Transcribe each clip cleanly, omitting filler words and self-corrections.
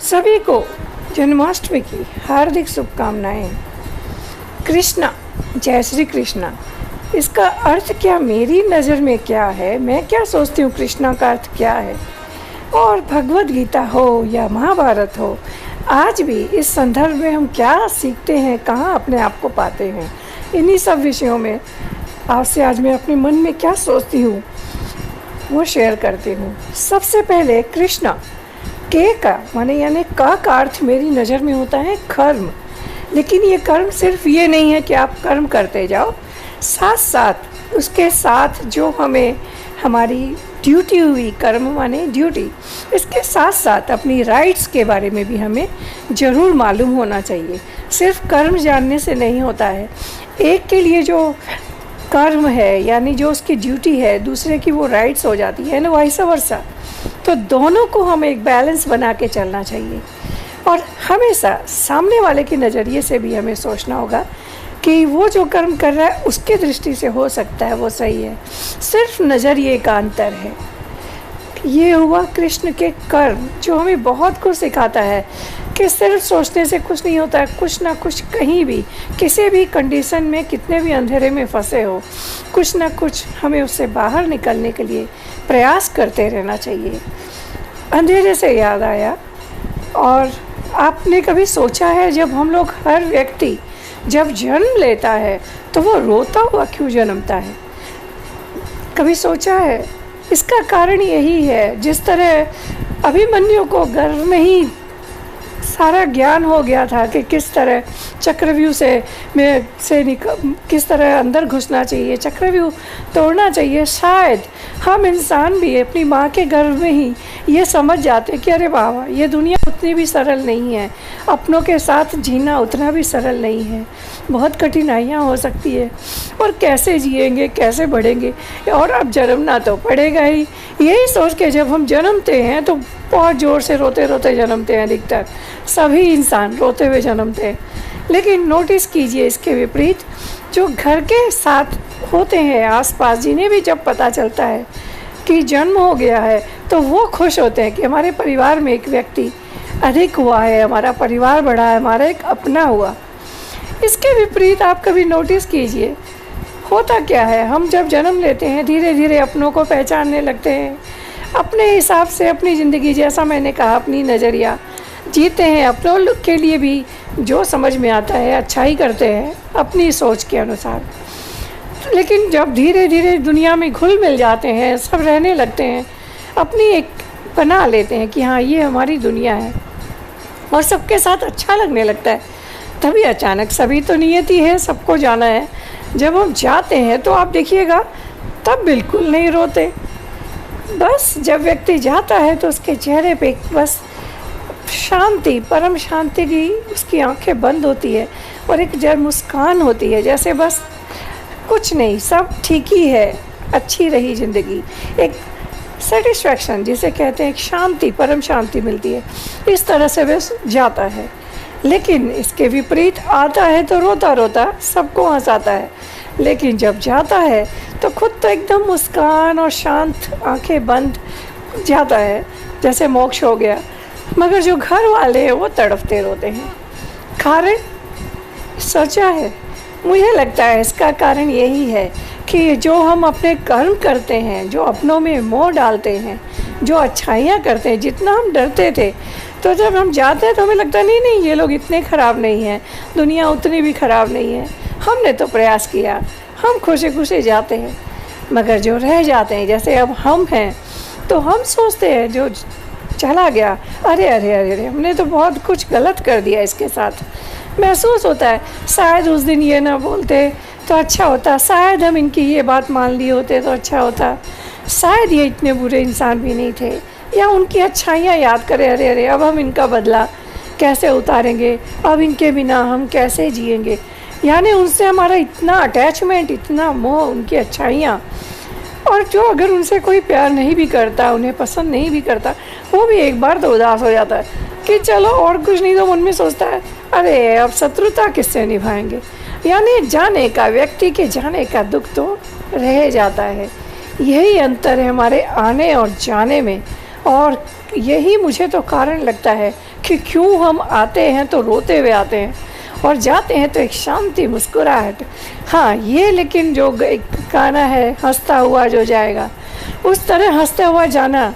सभी को जन्माष्टमी की हार्दिक शुभकामनाएं। कृष्णा, जय श्री कृष्णा। इसका अर्थ क्या, मेरी नज़र में क्या है, मैं क्या सोचती हूँ कृष्णा का अर्थ क्या है। और भगवद गीता हो या महाभारत हो, आज भी इस संदर्भ में हम क्या सीखते हैं, कहाँ अपने आप को पाते हैं, इन्हीं सब विषयों में आपसे आज मैं अपने मन में क्या सोचती हूँ वो शेयर करती हूँ। सबसे पहले कृष्णा के का माने यानी का अर्थ मेरी नज़र में होता है कर्म। लेकिन ये कर्म सिर्फ ये नहीं है कि आप कर्म करते जाओ, साथ साथ उसके साथ जो हमें हमारी ड्यूटी हुई, कर्म माने ड्यूटी, इसके साथ साथ अपनी राइट्स के बारे में भी हमें ज़रूर मालूम होना चाहिए। सिर्फ कर्म जानने से नहीं होता है। एक के लिए जो कर्म है यानी जो उसकी ड्यूटी है, दूसरे की वो राइट्स हो जाती है ना, वाइस वर्सा। तो दोनों को हमें एक बैलेंस बना के चलना चाहिए और हमेशा सामने वाले के नज़रिए से भी हमें सोचना होगा कि वो जो कर्म कर रहा है उसके दृष्टि से हो सकता है वो सही है। सिर्फ नज़रिए का अंतर है। ये हुआ कृष्ण के कर्म, जो हमें बहुत कुछ सिखाता है कि सिर्फ सोचने से कुछ नहीं होता है। कुछ ना कुछ कहीं भी किसी भी कंडीशन में, कितने भी अंधेरे में फंसे हो, कुछ ना कुछ हमें उससे बाहर निकलने के लिए प्रयास करते रहना चाहिए। अंधेरे से याद आया, और आपने कभी सोचा है जब हम लोग, हर व्यक्ति जब जन्म लेता है तो वो रोता हुआ क्यों जन्मता है? कभी सोचा है? इसका कारण यही है, जिस तरह अभिमन्यु को गर्भ में ही सारा ज्ञान हो गया था कि किस तरह चक्रव्यूह किस तरह अंदर घुसना चाहिए, चक्रव्यूह तोड़ना चाहिए। शायद हम इंसान भी अपनी माँ के गर्भ में ही ये समझ जाते कि अरे बाबा, ये दुनिया उतनी भी सरल नहीं है, अपनों के साथ जीना उतना भी सरल नहीं है, बहुत कठिनाइयाँ हो सकती है और कैसे जिएंगे, कैसे बढ़ेंगे, और अब जन्मना तो पड़ेगा ही। यही सोच के जब हम जन्मते हैं तो बहुत ज़ोर से रोते रोते जन्मते हैं। अधिकतर सभी इंसान रोते हुए जन्मते हैं। लेकिन नोटिस कीजिए इसके विपरीत, जो घर के साथ होते हैं आसपास, जिन्हें भी जब पता चलता है कि जन्म हो गया है तो वो खुश होते हैं कि हमारे परिवार में एक व्यक्ति अधिक हुआ है, हमारा परिवार बढ़ा है, हमारा एक अपना हुआ। इसके विपरीत आप कभी नोटिस कीजिए, होता क्या है, हम जब जन्म लेते हैं धीरे धीरे अपनों को पहचानने लगते हैं, अपने हिसाब से अपनी ज़िंदगी, जैसा मैंने कहा, अपनी नज़रिया जीते हैं, अपनों के लिए भी जो समझ में आता है अच्छा ही करते हैं अपनी सोच के अनुसार। लेकिन जब धीरे धीरे दुनिया में घुल मिल जाते हैं, सब रहने लगते हैं, अपनी एक बना लेते हैं कि हाँ ये हमारी दुनिया है और सबके साथ अच्छा लगने लगता है, तभी अचानक, सभी तो नियति है, सबको जाना है, जब हम जाते हैं तो आप देखिएगा तब बिल्कुल नहीं रोते। बस जब व्यक्ति जाता है तो उसके चेहरे पे बस शांति, परम शांति की उसकी आंखें बंद होती है और एक जब मुस्कान होती है, जैसे बस कुछ नहीं, सब ठीक ही है, अच्छी रही ज़िंदगी। एक सेटिस्फैक्शन जिसे कहते हैं, एक शांति, परम शांति मिलती है। इस तरह से वह जाता है। लेकिन इसके विपरीत आता है तो रोता रोता सबको हंसाता है, लेकिन जब जाता है तो खुद तो एकदम मुस्कान और शांत, आंखें बंद जाता है, जैसे मोक्ष हो गया। मगर जो घर वाले हैं वो तड़पते रोते हैं। कारण सोचा है? मुझे लगता है इसका कारण यही है कि जो हम अपने कर्म करते हैं, जो अपनों में मोह डालते हैं, जो अच्छाइयाँ करते हैं, जितना हम डरते थे, तो जब हम जाते हैं तो हमें लगता नहीं नहीं ये लोग इतने ख़राब नहीं हैं, दुनिया उतनी भी ख़राब नहीं है, हमने तो प्रयास किया, हम खुशी खुशी जाते हैं। मगर जो रह जाते हैं, जैसे अब हम हैं, तो हम सोचते हैं जो चला गया, अरे अरे अरे अरे, हमने तो बहुत कुछ गलत कर दिया इसके साथ। महसूस होता है शायद उस दिन ये ना बोलते तो अच्छा होता, शायद हम इनकी ये बात मान लिए होते तो अच्छा होता, शायद ये इतने बुरे इंसान भी नहीं थे, या उनकी अच्छाइयाँ याद करें, अरे अरे अब हम इनका बदला कैसे उतारेंगे, अब इनके बिना हम कैसे जिएंगे। यानी उनसे हमारा इतना अटैचमेंट, इतना मोह, उनकी अच्छाइयाँ। और जो अगर उनसे कोई प्यार नहीं भी करता, उन्हें पसंद नहीं भी करता, वो भी एक बार तो उदास हो जाता है कि चलो और कुछ नहीं, तो मन में सोचता है अरे अब शत्रुता किससे निभाएंगे। यानी जाने का, व्यक्ति के जाने का दुख तो रह जाता है। यही अंतर है हमारे आने और जाने में, और यही मुझे तो कारण लगता है कि क्यों हम आते हैं तो रोते हुए आते हैं और जाते हैं तो एक शांति मुस्कुराहट। हाँ, ये लेकिन जो एक गाना है हंसता हुआ जो जाएगा, उस तरह हंसता हुआ जाना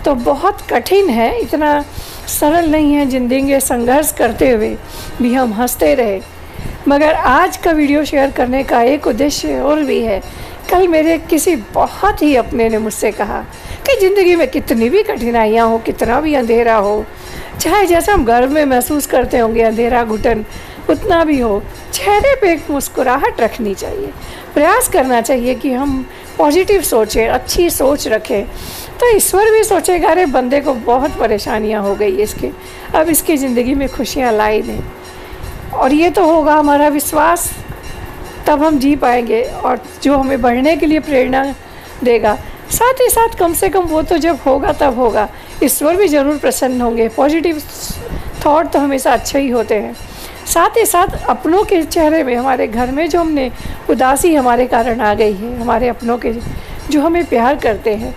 तो बहुत कठिन है, इतना सरल नहीं है। ज़िंदगी संघर्ष करते हुए भी हम हंसते रहे। मगर आज का वीडियो शेयर करने का एक उद्देश्य और भी है। कल मेरे किसी बहुत ही अपने ने मुझसे कहा कि ज़िंदगी में कितनी भी कठिनाइयाँ हो, कितना भी अंधेरा हो, चाहे जैसा हम घर में महसूस करते होंगे अंधेरा घुटन उतना भी हो, चेहरे पे एक मुस्कुराहट रखनी चाहिए। प्रयास करना चाहिए कि हम पॉजिटिव सोचें, अच्छी सोच रखें। तो ईश्वर भी सोचेगा अरे बंदे को बहुत परेशानियां हो गई इसके, अब इसकी ज़िंदगी में खुशियां लाई दें। और ये तो होगा हमारा विश्वास, तब हम जी पाएंगे और जो हमें बढ़ने के लिए प्रेरणा देगा। साथ ही साथ कम से कम वो तो जब होगा तब होगा, ईश्वर भी ज़रूर प्रसन्न होंगे। पॉजिटिव थॉट तो हमेशा अच्छे ही होते हैं। साथ ही साथ अपनों के चेहरे में, हमारे घर में जो हमने उदासी हमारे कारण आ गई है, हमारे अपनों के जो हमें प्यार करते हैं,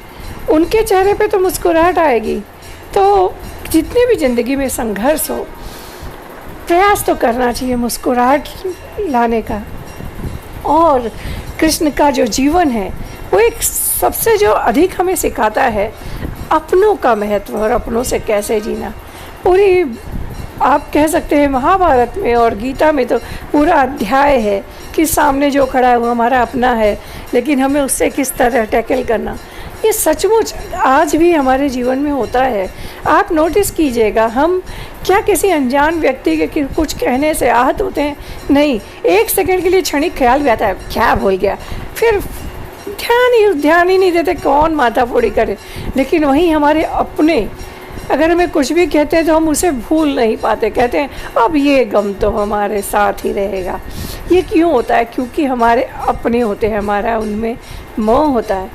उनके चेहरे पे तो मुस्कुराहट आएगी। तो जितने भी ज़िंदगी में संघर्ष हो, प्रयास तो करना चाहिए मुस्कुराहट लाने का। और कृष्ण का जो जीवन है वो एक सबसे जो अधिक हमें सिखाता है अपनों का महत्व और अपनों से कैसे जीना। पूरी आप कह सकते हैं महाभारत में और गीता में तो पूरा अध्याय है कि सामने जो खड़ा है वो हमारा अपना है, लेकिन हमें उससे किस तरह टैकल करना। ये सचमुच आज भी हमारे जीवन में होता है। आप नोटिस कीजिएगा, हम क्या किसी अनजान व्यक्ति के कुछ कहने से आहत होते हैं? नहीं, एक सेकंड के लिए क्षणिक ख्याल भी आता है क्या बोल गया, फिर ध्यान ही नहीं देते कौन माथा फोड़ी करे। लेकिन वहीं हमारे अपने अगर हमें कुछ भी कहते हैं तो हम उसे भूल नहीं पाते, कहते हैं अब ये गम तो हमारे साथ ही रहेगा। ये क्यों होता है? क्योंकि हमारे अपने होते हैं, हमारा उनमें मोह होता है।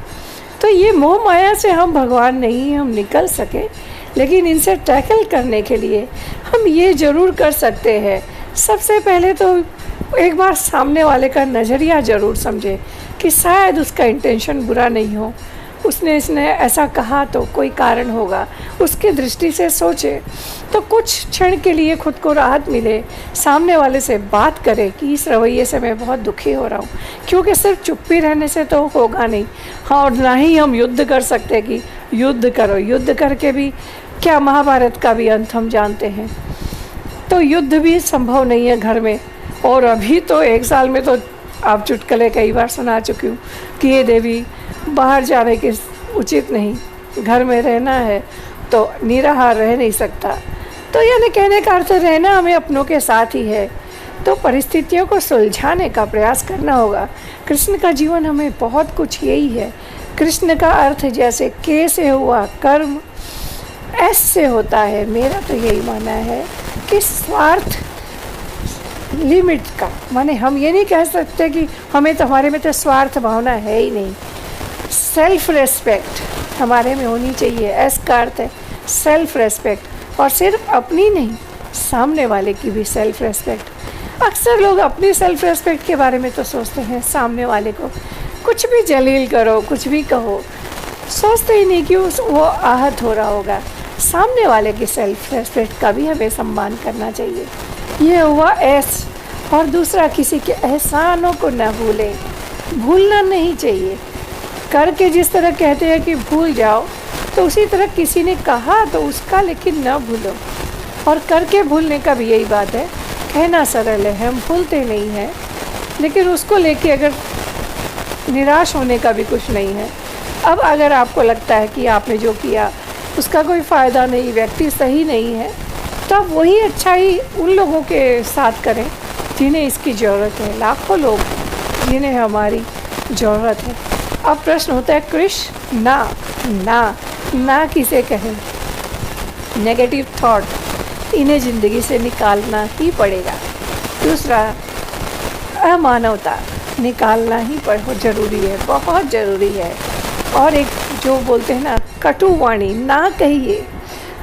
तो ये मोह माया से हम भगवान नहीं हम निकल सके, लेकिन इनसे टैकल करने के लिए हम ये ज़रूर कर सकते हैं। सबसे पहले तो एक बार सामने वाले का नज़रिया ज़रूर समझे कि शायद उसका इंटेंशन बुरा नहीं हो, इसने ऐसा कहा तो कोई कारण होगा, उसके दृष्टि से सोचे। तो कुछ क्षण के लिए खुद को राहत मिले, सामने वाले से बात करें कि इस रवैये से मैं बहुत दुखी हो रहा हूँ, क्योंकि सिर्फ चुप्पी रहने से तो होगा नहीं। हाँ, और ना ही हम युद्ध कर सकते कि युद्ध करो, युद्ध करके भी क्या, महाभारत का भी अंत हम जानते हैं। तो युद्ध भी संभव नहीं है घर में। और अभी तो एक साल में तो आप चुटकुले कई बार सुना चुकी हूँ कि ये देवी बाहर जाने के उचित नहीं, घर में रहना है तो निराहार रह नहीं सकता। तो यानी कहने का अर्थ रहना हमें अपनों के साथ ही है। तो परिस्थितियों को सुलझाने का प्रयास करना होगा। कृष्ण का जीवन हमें बहुत कुछ यही है। कृष्ण का अर्थ जैसे के से हुआ कर्म, एस से होता है। मेरा तो यही मानना है कि स्वार्थ लिमिट का, माने हम ये नहीं कह सकते कि हमें तो, हमारे में तो स्वार्थ भावना है ही नहीं। सेल्फ रेस्पेक्ट हमारे में होनी चाहिए। एस का अर्थ है सेल्फ रेस्पेक्ट, और सिर्फ अपनी नहीं, सामने वाले की भी सेल्फ रेस्पेक्ट। अक्सर लोग अपनी सेल्फ रेस्पेक्ट के बारे में तो सोचते हैं, सामने वाले को कुछ भी जलील करो, कुछ भी कहो, सोचते ही नहीं कि वो आहत हो रहा होगा। सामने वाले की सेल्फ रेस्पेक्ट का भी हमें सम्मान करना चाहिए। ये हुआ एस। और दूसरा, किसी के एहसानों को न भूलें, भूलना नहीं चाहिए। करके जिस तरह कहते हैं कि भूल जाओ, तो उसी तरह किसी ने कहा तो उसका लेकिन न भूलो। और करके भूलने का भी यही बात है, कहना सरल है, हम भूलते नहीं हैं, लेकिन उसको लेके अगर निराश होने का भी कुछ नहीं है। अब अगर आपको लगता है कि आपने जो किया उसका कोई फ़ायदा नहीं, व्यक्ति सही नहीं है, तो आप वही अच्छाई उन लोगों के साथ करें जिन्हें इसकी ज़रूरत है। लाखों लोग जिन्हें हमारी ज़रूरत है। अब प्रश्न होता है कृष्ण, ना किसे कहें? नेगेटिव थॉट इन्हें ज़िंदगी से निकालना ही पड़ेगा। दूसरा, अमानवता निकालना ही ज़रूरी है, बहुत ज़रूरी है। और एक जो बोलते हैं ना, कटु वाणी ना कहिए।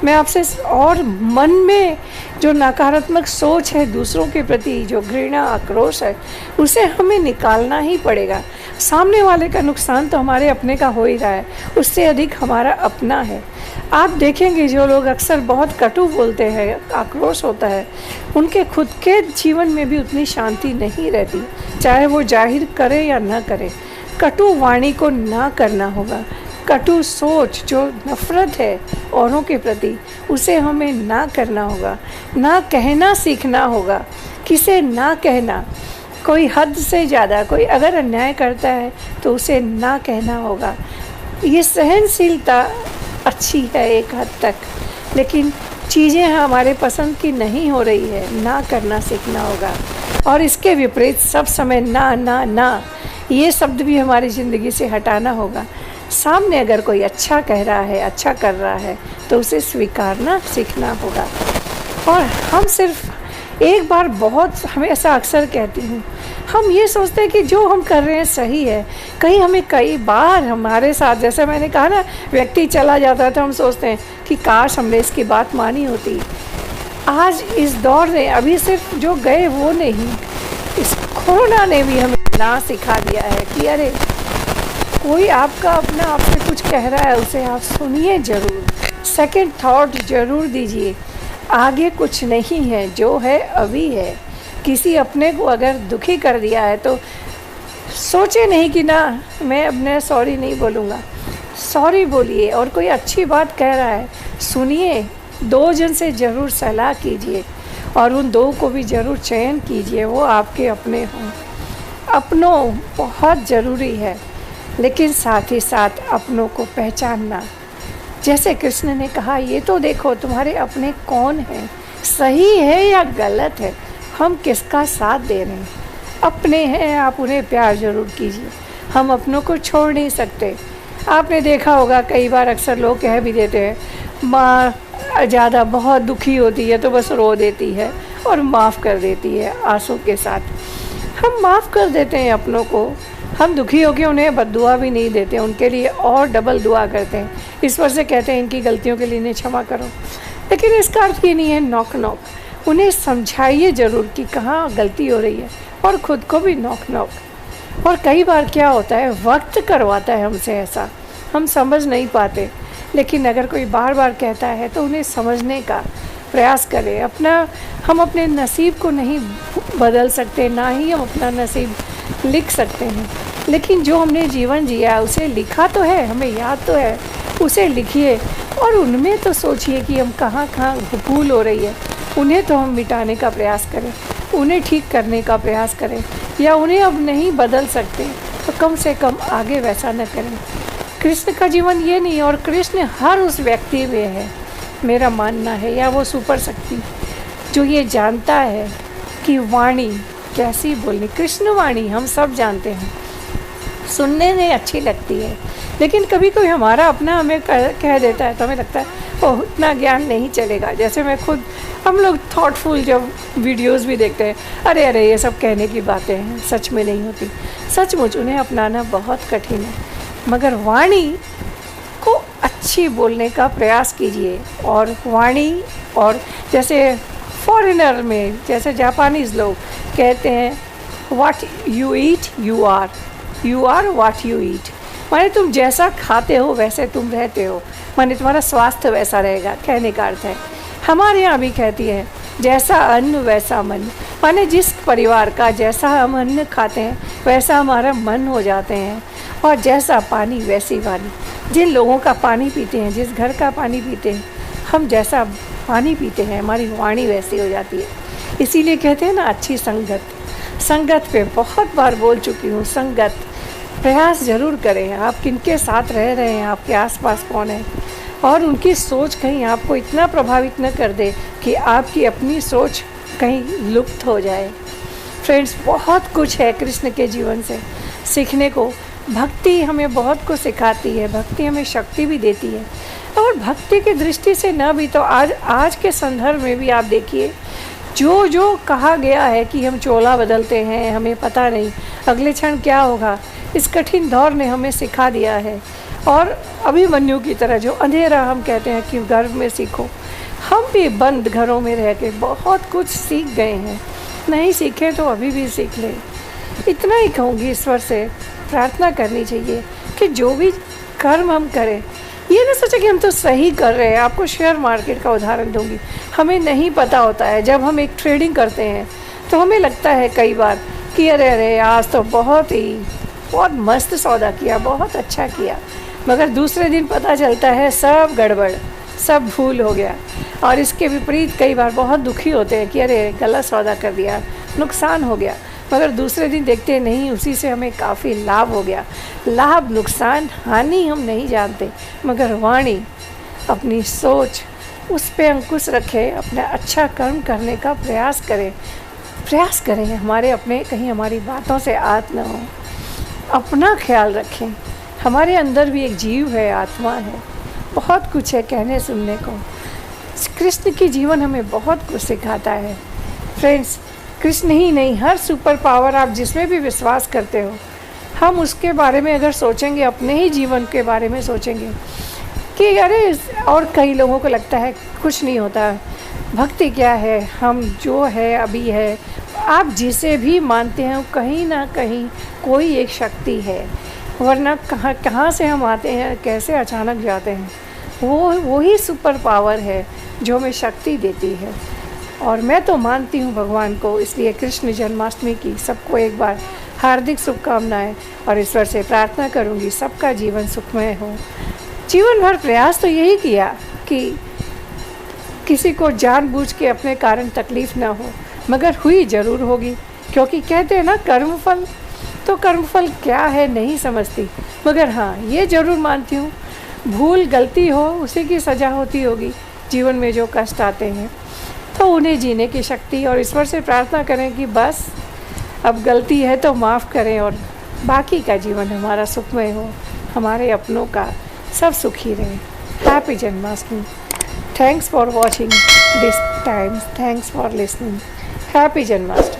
मैं आपसे, और मन में जो नकारात्मक सोच है दूसरों के प्रति, जो घृणा आक्रोश है, उसे हमें निकालना ही पड़ेगा। सामने वाले का नुकसान तो हमारे अपने का हो ही रहा है, उससे अधिक हमारा अपना है। आप देखेंगे जो लोग अक्सर बहुत कटु बोलते हैं, आक्रोश होता है, उनके खुद के जीवन में भी उतनी शांति नहीं रहती, चाहे वो जाहिर करे या ना करे। कटु वाणी को ना करना होगा। कटु सोच जो नफ़रत है औरों के प्रति, उसे हमें ना करना होगा। ना कहना सीखना होगा, किसे ना कहना। कोई हद से ज़्यादा कोई अगर अन्याय करता है तो उसे ना कहना होगा। ये सहनशीलता अच्छी है एक हद तक, लेकिन चीज़ें हमारे पसंद की नहीं हो रही है, ना करना सीखना होगा। और इसके विपरीत सब समय ना ना ना ये शब्द भी हमारी ज़िंदगी से हटाना होगा। सामने अगर कोई अच्छा कह रहा है, अच्छा कर रहा है, तो उसे स्वीकारना सीखना होगा। और हम सिर्फ एक बार बहुत हमेशा अक्सर कहती हूँ, हम ये सोचते हैं कि जो हम कर रहे हैं सही है। कहीं हमें कई बार हमारे साथ, जैसे मैंने कहा ना, व्यक्ति चला जाता है तो हम सोचते हैं कि काश हमने इसकी बात मानी होती। आज इस दौर ने अभी सिर्फ जो गए वो नहीं, इस कोरोना ने भी हमें ना सिखा दिया है कि अरे कोई आपका अपना आपसे कुछ कह रहा है, उसे आप सुनिए ज़रूर, सेकंड थॉट ज़रूर दीजिए। आगे कुछ नहीं है, जो है अभी है। किसी अपने को अगर दुखी कर दिया है तो सोचे नहीं कि ना मैं अपने सॉरी नहीं बोलूँगा, सॉरी बोलिए। और कोई अच्छी बात कह रहा है, सुनिए, 2 जन से ज़रूर सलाह कीजिए और उन 2 को भी ज़रूर चयन कीजिए, वो आपके अपने हों। अपनों बहुत ज़रूरी है, लेकिन साथ ही साथ अपनों को पहचानना। जैसे कृष्ण ने कहा, ये तो देखो तुम्हारे अपने कौन हैं, सही है या गलत है, हम किसका साथ दे रहे हैं। अपने हैं, आप उन्हें प्यार ज़रूर कीजिए। हम अपनों को छोड़ नहीं सकते। आपने देखा होगा कई बार अक्सर लोग कह भी देते हैं, माँ ज़्यादा बहुत दुखी होती है तो बस रो देती है और माफ़ कर देती है आंसू के साथ। हम माफ़ कर देते हैं अपनों को, हम दुखी होकर उन्हें बद्दुआ भी नहीं देते, उनके लिए और डबल दुआ करते हैं। ईश्वर से कहते हैं इनकी गलतियों के लिए इन्हें क्षमा करो। लेकिन इसका अर्थ ये नहीं है नॉक नॉक, उन्हें समझाइए ज़रूर कि कहाँ गलती हो रही है, और ख़ुद को भी नॉक नॉक। और कई बार क्या होता है, वक्त करवाता है हमसे ऐसा, हम समझ नहीं पाते। लेकिन अगर कोई बार बार कहता है तो उन्हें समझने का प्रयास करें। हम अपने नसीब को नहीं बदल सकते, ना ही हम अपना नसीब लिख सकते हैं, लेकिन जो हमने जीवन जिया उसे लिखा तो है, हमें याद तो है, उसे लिखिए। और उनमें तो सोचिए कि हम कहाँ कहाँ भूल हो रही है, उन्हें तो हम मिटाने का प्रयास करें, उन्हें ठीक करने का प्रयास करें। या उन्हें अब नहीं बदल सकते तो कम से कम आगे वैसा न करें। कृष्ण का जीवन ये नहीं, और कृष्ण हर उस व्यक्ति में है, मेरा मानना है, या वो सुपर शक्ति जो ये जानता है कि वाणी कैसी बोलनी। कृष्ण वाणी हम सब जानते हैं, सुनने में अच्छी लगती है, लेकिन कभी कोई हमारा अपना हमें कह देता है तो हमें लगता है ओह इतना ज्ञान नहीं चलेगा। जैसे मैं खुद, हम लोग थॉटफुल जब वीडियोस भी देखते हैं, अरे अरे ये सब कहने की बातें हैं, सच में नहीं होती। सचमुच उन्हें अपनाना बहुत कठिन है, मगर वाणी को अच्छी बोलने का प्रयास कीजिए। और वाणी, और जैसे फॉरेनर में, जैसे जापानीज़ लोग कहते हैं, what you eat you are what you eat. माने तुम जैसा खाते हो वैसे तुम रहते हो, माने तुम्हारा स्वास्थ्य वैसा रहेगा, कहने का अर्थ है। हमारे यहाँ भी कहती है, जैसा अन्न वैसा मन। माने जिस परिवार का जैसा हम अन्न खाते हैं वैसा हमारा मन हो जाते हैं, और जैसा पानी वैसी वाणी। जिन लोगों का पानी पीते हैं, जिस घर का पानी पीते हैं, हम जैसा पानी पीते हैं हमारी वाणी वैसी हो जाती है। इसीलिए कहते हैं ना, अच्छी संगत पे बहुत बार बोल चुकी हूँ। संगत प्रयास ज़रूर करें, आप किनके साथ रह रहे हैं, आपके आसपास कौन है, और उनकी सोच कहीं आपको इतना प्रभावित न कर दे कि आपकी अपनी सोच कहीं लुप्त हो जाए। फ्रेंड्स, बहुत कुछ है कृष्ण के जीवन से सीखने को। भक्ति हमें बहुत कुछ सिखाती है, भक्ति हमें शक्ति भी देती है। और भक्ति की दृष्टि से न भी तो आज के संदर्भ में भी आप देखिए, जो कहा गया है कि हम चोला बदलते हैं, हमें पता नहीं अगले क्षण क्या होगा, इस कठिन दौर ने हमें सिखा दिया है। और अभिमन्यु की तरह जो अंधेरा हम कहते हैं कि गर्भ में सीखो, हम भी बंद घरों में रह के बहुत कुछ सीख गए हैं। नहीं सीखे तो अभी भी सीख लें। इतना ही कहूँगी, ईश्वर से प्रार्थना करनी चाहिए कि जो भी कर्म हम करें ये नहीं सोचा कि हम तो सही कर रहे हैं। आपको शेयर मार्केट का उदाहरण दूंगी। हमें नहीं पता होता है, जब हम एक ट्रेडिंग करते हैं तो हमें लगता है कई बार कि अरे अरे आज तो बहुत मस्त सौदा किया, बहुत अच्छा किया, मगर दूसरे दिन पता चलता है सब गड़बड़, सब भूल हो गया। और इसके विपरीत कई बार बहुत दुखी होते हैं कि अरे गलत सौदा कर दिया, नुकसान हो गया, मगर दूसरे दिन देखते हैं नहीं, उसी से हमें काफ़ी लाभ हो गया। लाभ, नुकसान, हानि हम नहीं जानते, मगर वाणी, अपनी सोच, उस पे अंकुश रखें, अपना अच्छा कर्म करने का प्रयास करें। हमारे अपने कहीं हमारी बातों से आत न हो। अपना ख्याल रखें। हमारे अंदर भी एक जीव है, आत्मा है, बहुत कुछ है कहने सुनने को। कृष्ण की जीवन हमें बहुत कुछ सिखाता है। फ्रेंड्स, कृष्ण ही नहीं, हर सुपर पावर आप जिसमें भी विश्वास करते हो, हम उसके बारे में अगर सोचेंगे, अपने ही जीवन के बारे में सोचेंगे कि अरे, और कई लोगों को लगता है कुछ नहीं होता, भक्ति क्या है, हम जो है अभी है। आप जिसे भी मानते हैं कहीं ना कहीं कोई एक शक्ति है, वरना कहाँ से हम आते हैं, कैसे अचानक जाते हैं, वो ही सुपर पावर है जो हमें शक्ति देती है। और मैं तो मानती हूँ भगवान को, इसलिए कृष्ण जन्माष्टमी की सबको एक बार हार्दिक शुभकामनाएं, और ईश्वर से प्रार्थना करूँगी सबका जीवन सुखमय हो। जीवन भर प्रयास तो यही किया कि किसी को जानबूझ के अपने कारण तकलीफ़ ना हो, मगर हुई ज़रूर होगी, क्योंकि कहते हैं ना कर्मफल, तो कर्मफल क्या है नहीं समझती, मगर हाँ ये ज़रूर मानती हूँ, भूल गलती हो उसी की सज़ा होती होगी। जीवन में जो कष्ट आते हैं तो उन्हें जीने की शक्ति, और ईश्वर से प्रार्थना करें कि बस अब गलती है तो माफ़ करें, और बाकी का जीवन हमारा सुखमय हो, हमारे अपनों का सब सुखी रहे। Happy Janmashtami. Thanks for watching this time, thanks for listening. Happy Janmashtami.